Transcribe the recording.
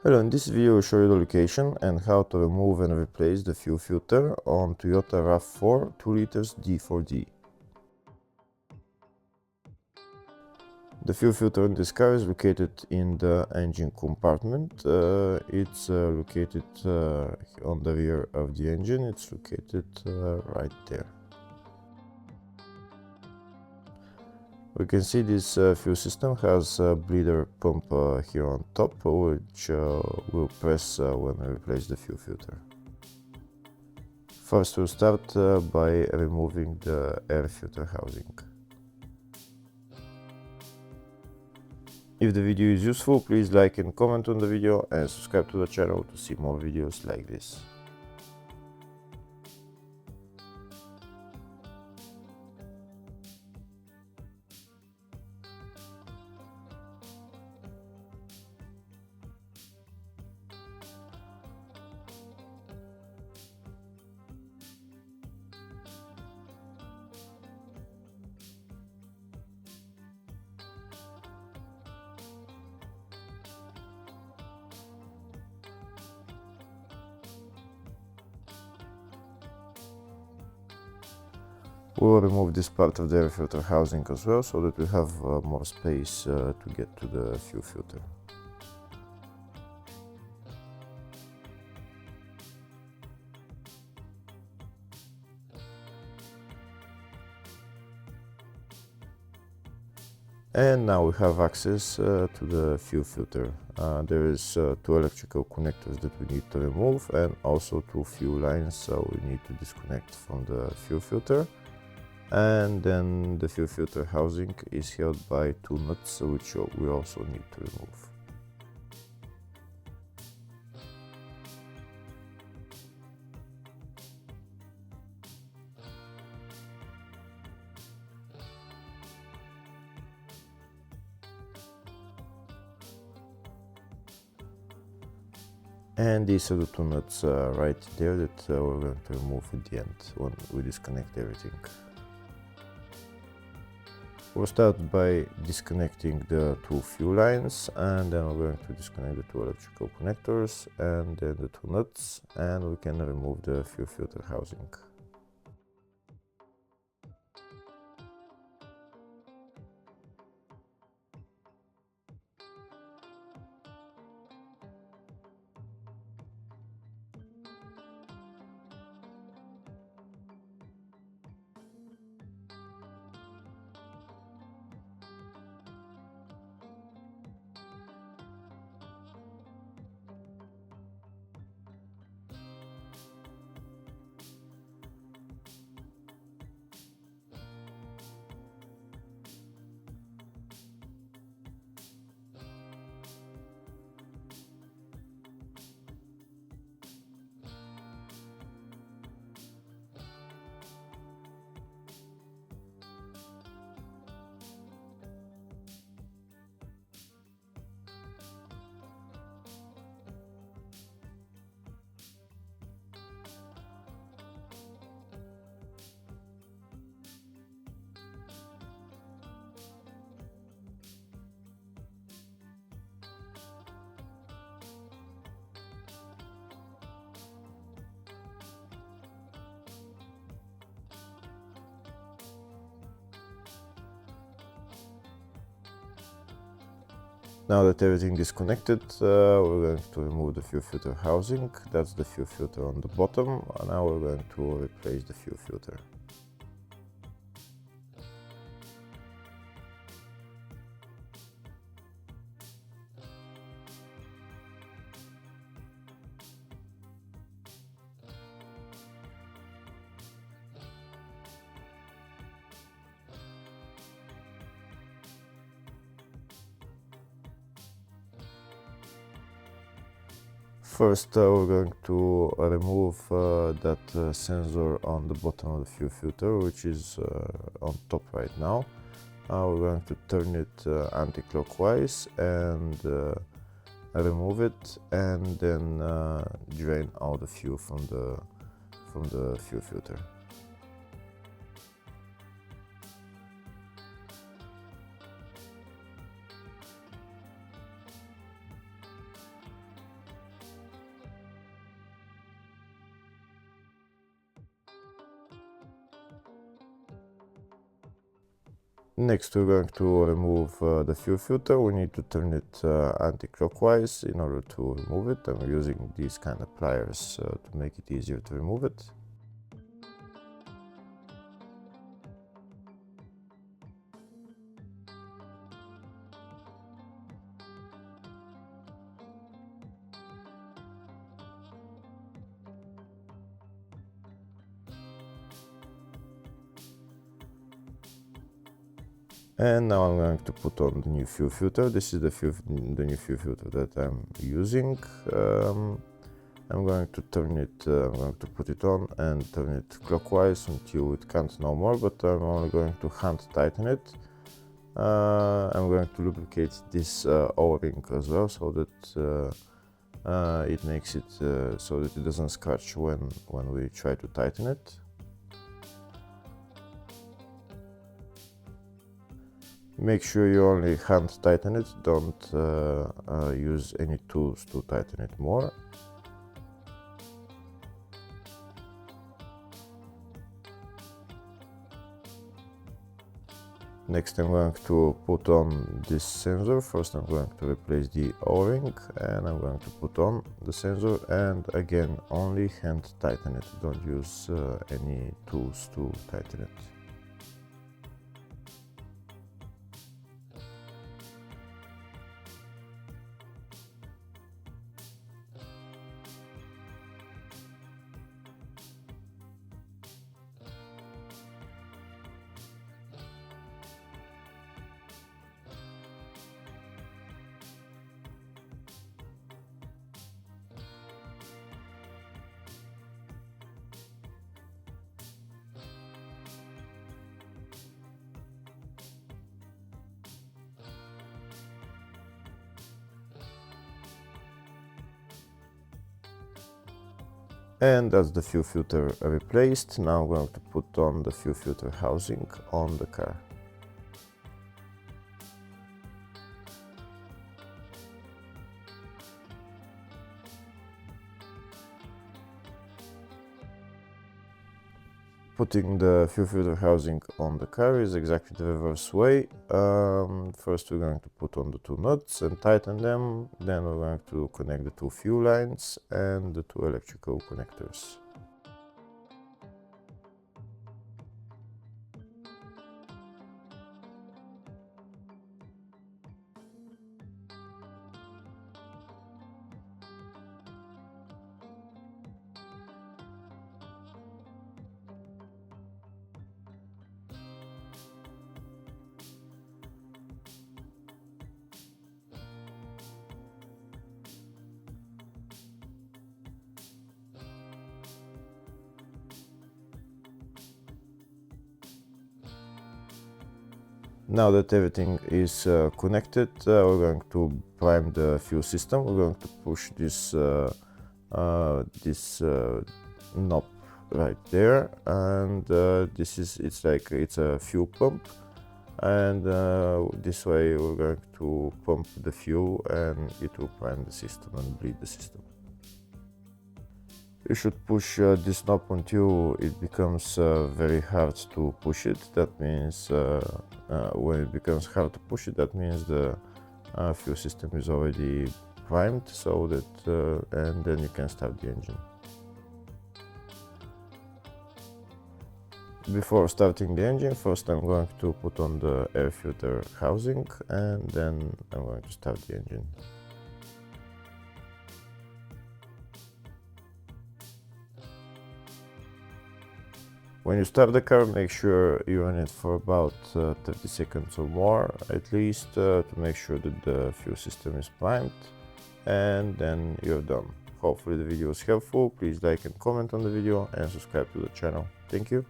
Hello, in this video I will show you the location and how to remove and replace the fuel filter on Toyota RAV4 2 liters D4D. The fuel filter in this car is located in the engine compartment. It's located on the rear of the engine. It's located right there. We can see this fuel system has a bleeder pump here on top, which will press when we replace the fuel filter. First, we'll start by removing the air filter housing. If the video is useful, please like and comment on the video and subscribe to the channel to see more videos like this. We'll remove this part of the air filter housing as well, so that we have more space to get to the fuel filter. And now we have access to the fuel filter. There is two electrical connectors that we need to remove, and also two fuel lines, so we need to disconnect from the fuel filter. And then the fuel filter housing is held by two nuts, which we also need to remove. And these are the two nuts right there that we're going to remove at the end when we disconnect everything. We'll start by disconnecting the two fuel lines, and then we're going to disconnect the two electrical connectors and then the two nuts, and we can remove the fuel filter housing. Now that everything is connected, we're going to remove the fuel filter housing. That's the fuel filter on the bottom. And now we're going to replace the fuel filter. First, we're going to remove that sensor on the bottom of the fuel filter, which is on top right now. We're going to turn it anti-clockwise and remove it, and then drain all the fuel from the fuel filter. Next, we're going to remove the fuel filter. We need to turn it anti-clockwise in order to remove it. I'm using these kind of pliers to make it easier to remove it. And now I'm going to put on the new fuel filter. This is the new fuel filter that I'm using. I'm going to turn it, I'm going to put it on and turn it clockwise until it can't no more, but I'm only going to hand tighten it. I'm going to lubricate this O-ring as well, so that it makes it so that it doesn't scratch when we try to tighten it. Make sure you only hand tighten it, don't use any tools to tighten it more. Next, I'm going to put on this sensor. First, I'm going to replace the O-ring and I'm going to put on the sensor, and again, only hand tighten it, don't use any tools to tighten it. And that's the fuel filter replaced. Now I'm going to put on the fuel filter housing on the car. Putting the fuel filter housing on the car is exactly the reverse way. First we're going to put on the two nuts and tighten them, then we're going to connect the two fuel lines and the two electrical connectors. Now that everything is connected, we're going to prime the fuel system. We're going to push this knob right there, and it's a fuel pump, and this way we're going to pump the fuel and it will prime the system and bleed the system. You should push this knob until it becomes very hard to push it. That means when it becomes hard to push it, that means the fuel system is already primed, so that and then you can start the engine. Before starting the engine, first I'm going to put on the air filter housing and then I'm going to start the engine. When you start the car, make sure you run it for about 30 seconds or more, at least, to make sure that the fuel system is primed, and then you're done. Hopefully the video was helpful. Please like and comment on the video and subscribe to the channel. Thank you.